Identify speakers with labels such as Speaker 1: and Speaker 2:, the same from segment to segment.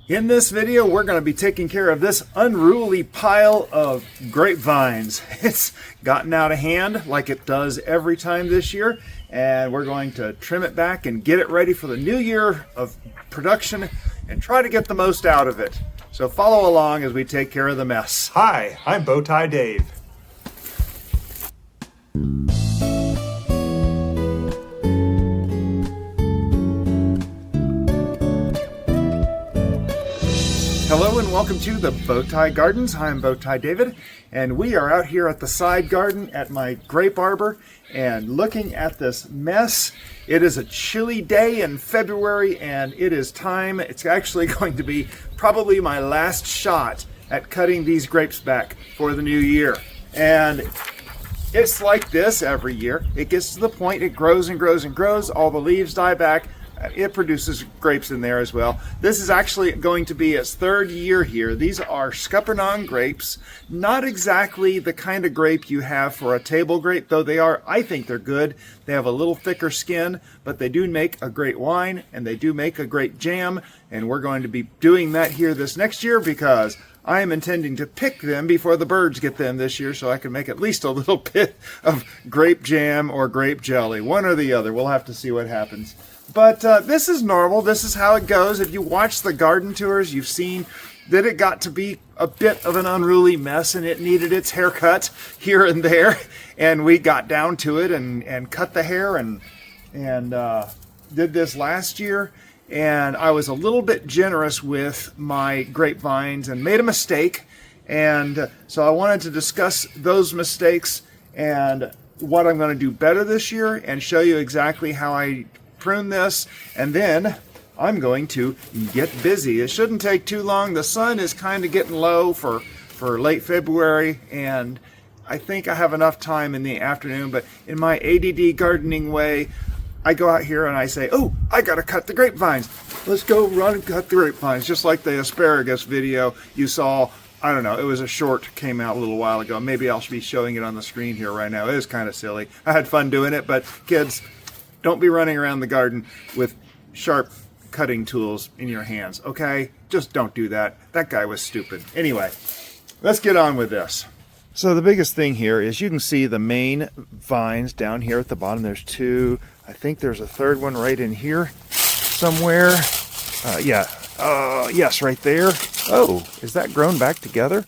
Speaker 1: In this video, we're going to be taking care of this unruly pile of grapevines. It's gotten out of hand like it does every time this year, and we're going to trim it back and get it ready for the new year of production and try to get the most out of it. So follow along as we take care of the mess.
Speaker 2: Hi, I'm Bowtie Dave.
Speaker 1: Hello and welcome to the Bowtie Gardens. I'm Bowtie David, and we are out here at the side garden at my grape arbor and looking at this mess. It is a chilly day in February and it is time. It's actually going to be probably my last shot at cutting these grapes back for the new year. And it's like this every year. It gets to the point, it grows and grows and grows, all the leaves die back. It produces grapes in there as well. This is actually going to be its third year here. These are Scuppernong grapes. Not exactly the kind of grape you have for a table grape, though they are, I think they're good. They have a little thicker skin, but they do make a great wine and they do make a great jam. And we're going to be doing that here this next year because I am intending to pick them before the birds get them this year so I can make at least a little bit of grape jam or grape jelly. One or the other. We'll have to see what happens. But this is normal. This is how it goes. If you watch the garden tours, you've seen that it got to be a bit of an unruly mess and it needed its haircut here and there. And we got down to it and cut the hair and did this last year. And I was a little bit generous with my grapevines and made a mistake. And so I wanted to discuss those mistakes and what I'm going to do better this year and show you exactly how I prune this, and then I'm going to get busy. It shouldn't take too long. The sun is kind of getting low for late February, and I think I have enough time in the afternoon, but in my ADD gardening way, I go out here and I say, oh, I gotta cut the grapevines. Let's go run and cut the grapevines, just like the asparagus video you saw. I don't know, it was a short, came out a little while ago. Maybe I'll be showing it on the screen here right now. It is kind of silly. I had fun doing it, but kids, don't be running around the garden with sharp cutting tools in your hands, okay? Just don't do that. That guy was stupid. Anyway, let's get on with this. So the biggest thing here is you can see the main vines down here at the bottom. There's two. I think there's a third one right in here somewhere. Yes, right there. Oh, is that grown back together?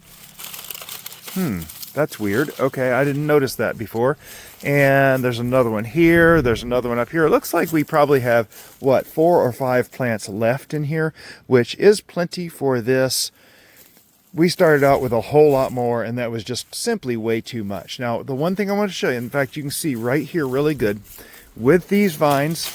Speaker 1: That's weird. Okay, I didn't notice that before. And there's another one here. There's another one up here. It looks like we probably have, what, 4 or 5 plants left in here, which is plenty for this. We started out with a whole lot more, and that was just simply way too much. Now, the one thing I want to show you, in fact, you can see right here really good, with these vines,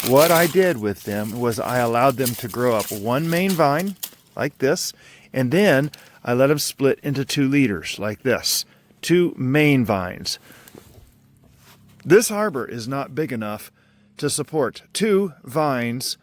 Speaker 1: what I did with them was I allowed them to grow up one main vine, like this, and then I let them split into 2 leaders, like this. 2 main vines. This arbor is not big enough to support 2 vines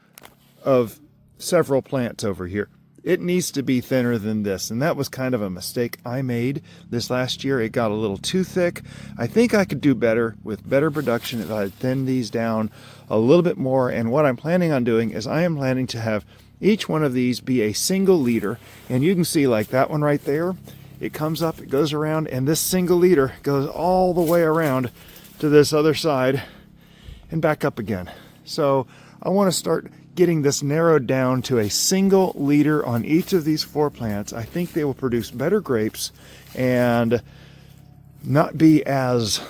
Speaker 1: of several plants over here. It needs to be thinner than this, and that was kind of a mistake I made this last year. It got a little too thick. I think I could do better with better production if I thin these down a little bit more, and what I'm planning on doing is I am planning to have each one of these be a single leader, and you can see like that one right there. It comes up, it goes around, and this single leader goes all the way around to this other side and back up again. So I want to start getting this narrowed down to a single leader on each of these 4 plants. I think they will produce better grapes and not be as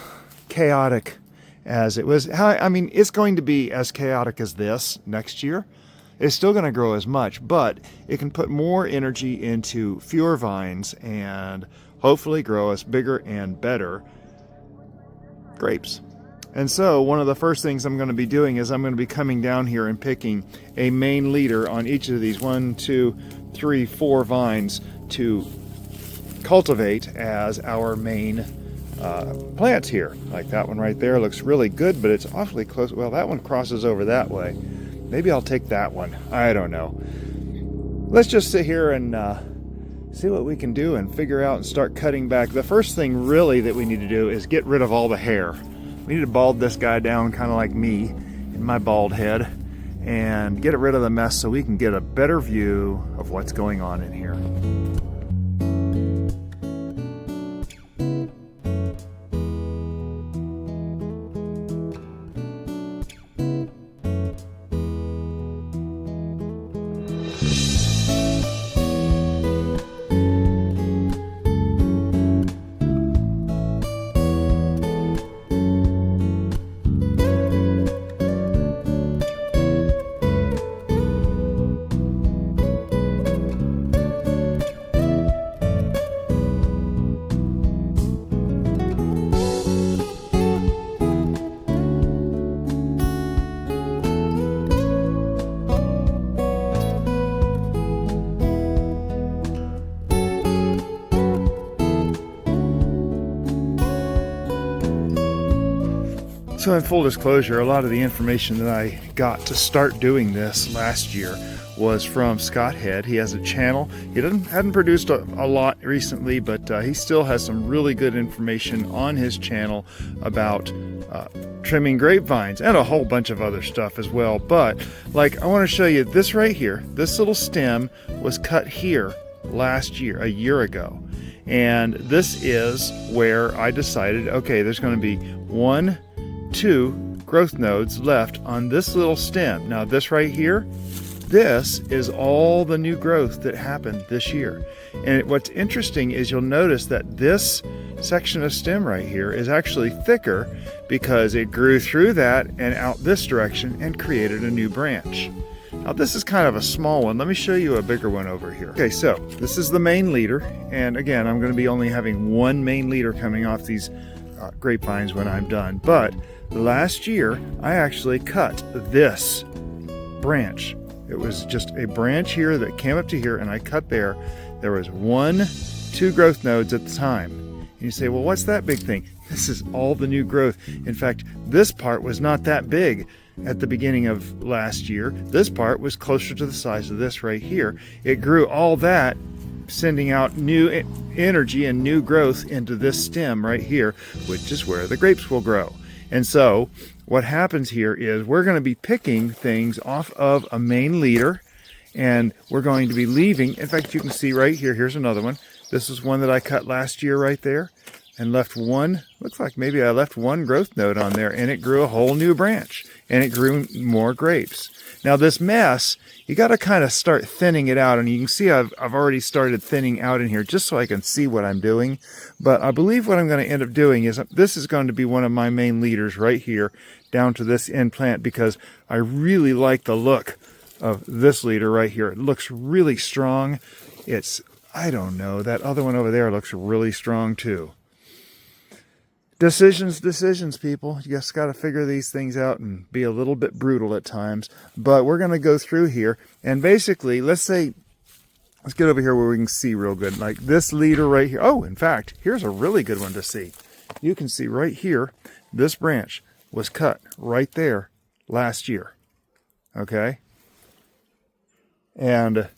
Speaker 1: chaotic as it was. I mean, it's going to be as chaotic as this next year. It's still going to grow as much, but it can put more energy into fewer vines and hopefully grow us bigger and better grapes. And so one of the first things I'm going to be doing is I'm going to be coming down here and picking a main leader on each of these 1, 2, 3, 4 vines to cultivate as our main plants here. Like that one right there looks really good, but it's awfully close. Well, that one crosses over that way. Maybe I'll take that one. I don't know. Let's just sit here and see what we can do and figure out and start cutting back. The first thing really that we need to do is get rid of all the hair. We need to bald this guy down kind of like me in my bald head and get rid of the mess so we can get a better view of what's going on in here. So in full disclosure, a lot of the information that I got to start doing this last year was from Scott Head. He has a channel. He hadn't produced a lot recently, but he still has some really good information on his channel about trimming grapevines and a whole bunch of other stuff as well. But like, I want to show you this right here. This little stem was cut here last year, a year ago. And this is where I decided, okay, there's going to be 2 growth nodes left on this little stem. Now this right here, this is all the new growth that happened this year. And what's interesting is you'll notice that this section of stem right here is actually thicker because it grew through that and out this direction and created a new branch. Now this is kind of a small one. Let me show you a bigger one over here. Okay, so this is the main leader. And again, I'm going to be only having one main leader coming off these grapevines when I'm done. But last year, I actually cut this branch. It was just a branch here that came up to here, and I cut there. There was 2 growth nodes at the time. And you say, well, what's that big thing? This is all the new growth. In fact, this part was not that big at the beginning of last year. This part was closer to the size of this right here. It grew all that, sending out new energy and new growth into this stem right here, which is where the grapes will grow. And so what happens here is we're going to be picking things off of a main leader, and we're going to be leaving. In fact, you can see right here, here's another one. This is one that I cut last year right there and left one, looks like maybe I left 1 growth node on there, and it grew a whole new branch and it grew more grapes. Now this mess, you got to kind of start thinning it out, and you can see I've already started thinning out in here just so I can see what I'm doing. But I believe what I'm going to end up doing is this is going to be one of my main leaders right here down to this end plant, because I really like the look of this leader right here. It looks really strong. It's, I don't know, that other one over there looks really strong too. Decisions, people. You just got to figure these things out and be a little bit brutal at times. But we're going to go through here, and basically, let's get over here where we can see real good. Like this leader right here. Oh, in fact, here's a really good one to see. You can see right here, this branch was cut right there last year. Okay? And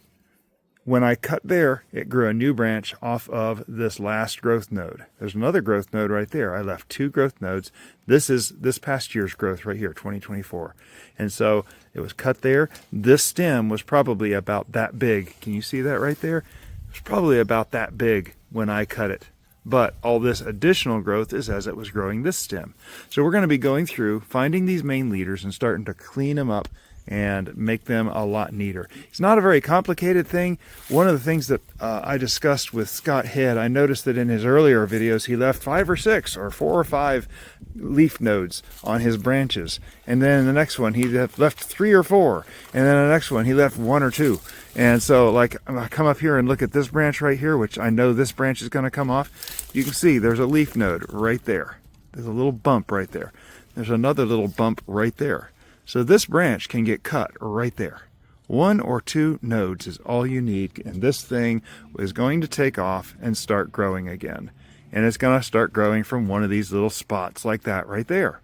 Speaker 1: when I cut there, it grew a new branch off of this last growth node. There's another growth node right there. I left 2 growth nodes. This is this past year's growth right here, 2024. And so it was cut there. This stem was probably about that big. Can you see that right there? It was probably about that big when I cut it. But all this additional growth is as it was growing this stem. So we're going to be going through, finding these main leaders and starting to clean them up and make them a lot neater. It's not a very complicated thing. One of the things that I discussed with Scott Head, I noticed that in his earlier videos, he left 5 or 6 or 4 or 5 leaf nodes on his branches. And then in the next one, he left 3 or 4. And then the next one, he left 1 or 2. And so, like, I come up here and look at this branch right here, which I know this branch is going to come off. You can see there's a leaf node right there. There's a little bump right there. There's another little bump right there. So this branch can get cut right there. 1 or 2 nodes is all you need, and this thing is going to take off and start growing again. And it's going to start growing from one of these little spots like that right there.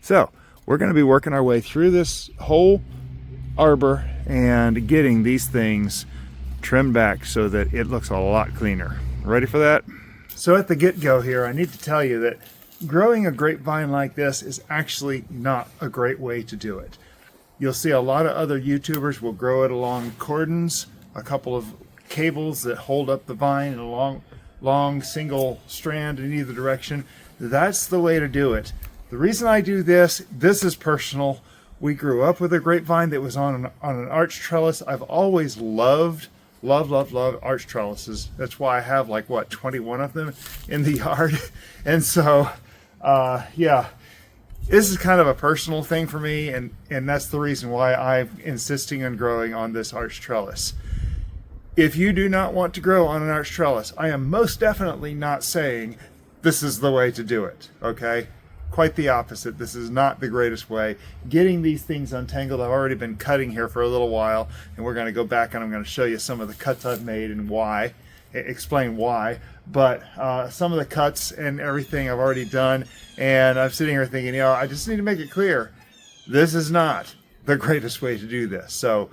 Speaker 1: So we're going to be working our way through this whole arbor and getting these things trimmed back so that it looks a lot cleaner. Ready for that? So at the get-go here, I need to tell you that growing a grapevine like this is actually not a great way to do it. You'll see a lot of other YouTubers will grow it along cordons, a couple of cables that hold up the vine, and a long single strand in either direction. That's the way to do it. The reason I do this is personal. We grew up with a grapevine that was on an arch trellis. I've always loved arch trellises. That's why I have like, what, 21 of them in the yard. And so, yeah, this is kind of a personal thing for me, and that's the reason why I'm insisting on growing on this arch trellis. If you do not want to grow on an arch trellis, I am most definitely not saying this is the way to do it, okay? Quite the opposite. This is not the greatest way. Getting these things untangled, I've already been cutting here for a little while, and we're going to go back and I'm going to show you some of the cuts I've made and why, explain why. But some of the cuts and everything I've already done, and I'm sitting here thinking, I just need to make it clear, this is not the greatest way to do this. So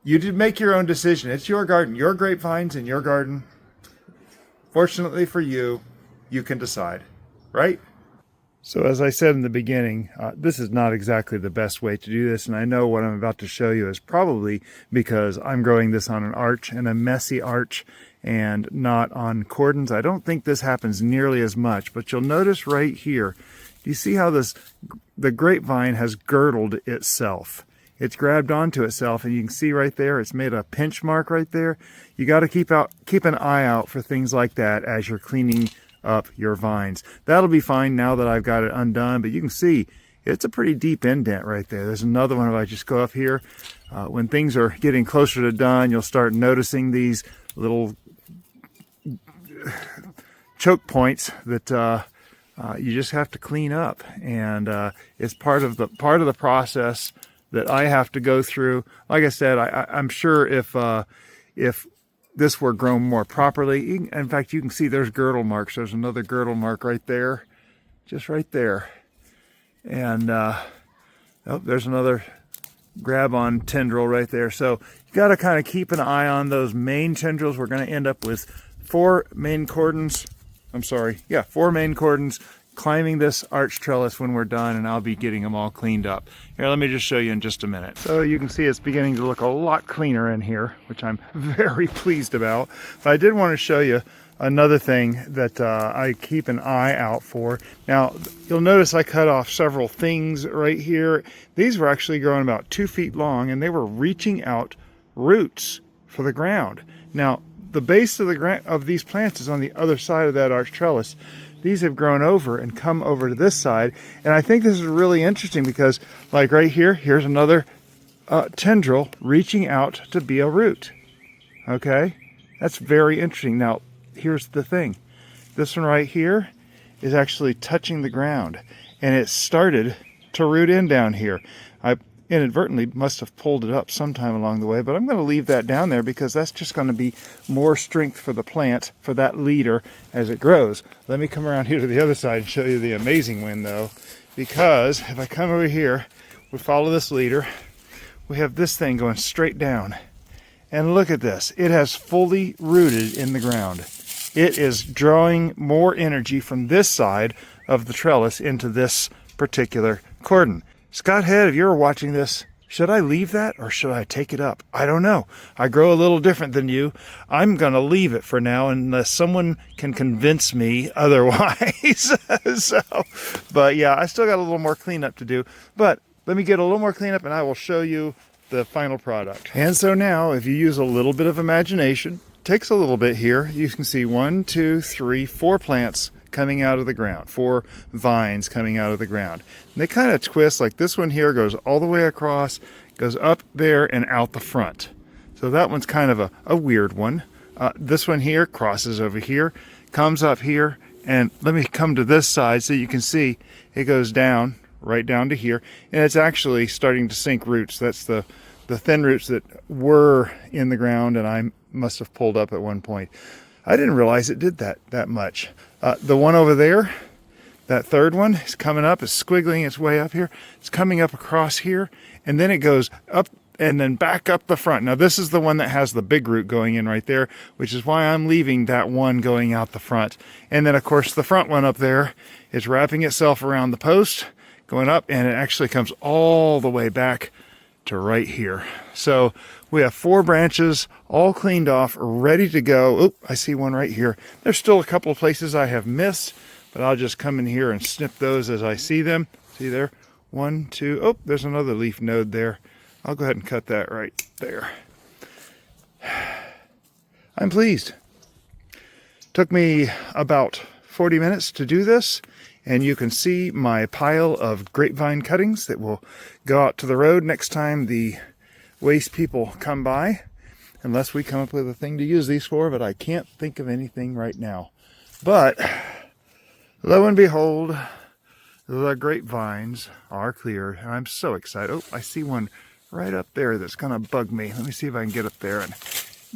Speaker 1: you did make your own decision. It's your garden, your grapevines in your garden. Fortunately for you, you can decide, right? So as I said in the beginning, this is not exactly the best way to do this, and I know what I'm about to show you is probably because I'm growing this on an arch, and a messy arch, and not on cordons. I don't think this happens nearly as much, but you'll notice right here, do you see how the grapevine has girdled itself? It's grabbed onto itself, and you can see right there, it's made a pinch mark right there. You got to keep an eye out for things like that as you're cleaning up your vines. That'll be fine now that I've got it undone, but you can see it's a pretty deep indent right there. There's another one if I just go up here. When things are getting closer to done, you'll start noticing these little choke points that you just have to clean up, and it's part of the process that I have to go through. Like I said, I'm sure if this were grown more properly, in fact, you can see there's girdle marks. There's another girdle mark right there, just right there. And there's another grab on tendril right there. So you got to kind of keep an eye on those main tendrils. We're going to end up with 4 main cordons climbing this arch trellis when we're done, and I'll be getting them all cleaned up. Here, let me just show you in just a minute. So you can see it's beginning to look a lot cleaner in here, which I'm very pleased about. But I did want to show you another thing that I keep an eye out for. Now, you'll notice I cut off several things right here. These were actually growing about 2 feet long, and they were reaching out roots for the ground. Now, the base of these plants is on the other side of that arch trellis. These have grown over and come over to this side, and I think this is really interesting because, like right here, here's another tendril reaching out to be a root. Okay, that's very interesting. Now, here's the thing. This one right here is actually touching the ground, and it started to root in down here. I inadvertently must have pulled it up sometime along the way, but I'm going to leave that down there because that's just going to be more strength for the plant, for that leader as it grows. Let me come around here to the other side and show you the amazing one, though, because if I come over here, we follow this leader, we have this thing going straight down, and look at this. It has fully rooted in the ground. It is drawing more energy from this side of the trellis into this particular cordon. Scott Head, if you're watching this, should I leave that or should I take it up? I don't know. I grow a little different than you. I'm going to leave it for now unless someone can convince me otherwise. But yeah, I still got a little more cleanup to do. But let me get a little more cleanup and I will show you the final product. And so now, if you use a little bit of imagination, takes a little bit here, you can see 1, 2, 3, 4 plants coming out of the ground, 4 vines coming out of the ground. And they kind of twist, like this one here goes all the way across, goes up there and out the front. So that one's kind of a weird one. This one here crosses over here, comes up here, and let me come to this side so you can see it goes down, right down to here, and it's actually starting to sink roots. That's the thin roots that were in the ground and I must have pulled up at one point. I didn't realize it did that much. The one over there, that third one, is coming up, is squiggling its way up here. It's coming up across here, and then it goes up and then back up the front. Now, this is the one that has the big root going in right there, which is why I'm leaving that one going out the front. And then, of course, the front one up there is wrapping itself around the post, going up, and it actually comes all the way back to right here. So we have 4 branches all cleaned off, ready to go. Oh, I see one right here. There's still a couple of places I have missed, but I'll just come in here and snip those as I see them. See there? 1, 2. Oh, there's another leaf node there. I'll go ahead and cut that right there. I'm pleased. Took me about 40 minutes to do this, and you can see my pile of grapevine cuttings that will go out to the road next time the waste people come by, unless we come up with a thing to use these for, but I can't think of anything right now. But lo and behold, the grapevines are cleared, and I'm so excited. Oh, I see one right up there that's gonna bug me. Let me see if I can get up there and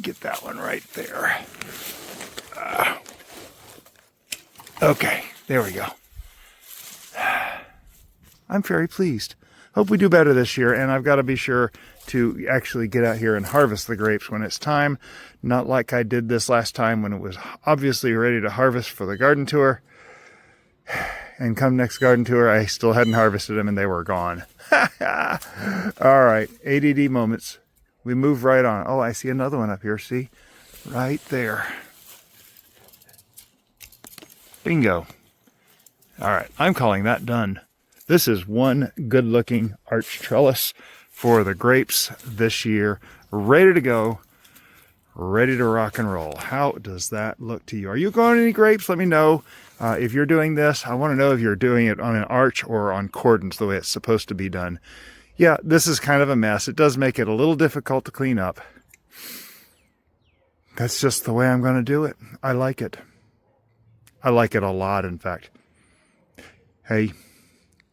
Speaker 1: get that one right there. Okay, there we go. I'm very pleased. Hope we do better this year, and I've got to be sure to actually get out here and harvest the grapes when it's time. Not like I did this last time when it was obviously ready to harvest for the garden tour. And come next garden tour, I still hadn't harvested them and they were gone. All right, ADD moments. We move right on. Oh, I see another one up here, see? Right there. Bingo. All right, I'm calling that done. This is one good-looking arch trellis for the grapes this year. Ready to go, ready to rock and roll. How does that look to you? Are you growing any grapes? Let me know. If you're doing this, I want to know if you're doing it on an arch or on cordons the way it's supposed to be done. Yeah, this is kind of a mess. It does make it a little difficult to clean up. That's just the way I'm going to do it. I like it. I like it a lot, in fact. Hey,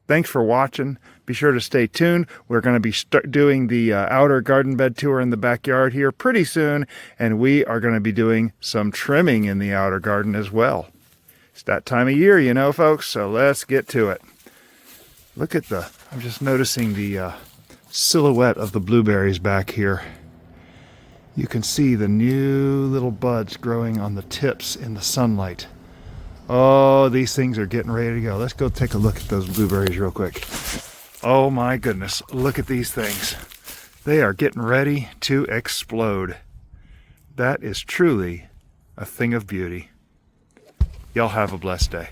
Speaker 1: thanks for watching. Be sure to stay tuned. We're going to be doing the outer garden bed tour in the backyard here pretty soon, and we are going to be doing some trimming in the outer garden as well. It's that time of year, you know, folks, so let's get to it. Look at I'm just noticing the silhouette of the blueberries back here. You can see the new little buds growing on the tips in the sunlight. Oh, these things are getting ready to go. Let's go take a look at those blueberries real quick. Oh my goodness, look at these things. They are getting ready to explode. That is truly a thing of beauty. Y'all have a blessed day.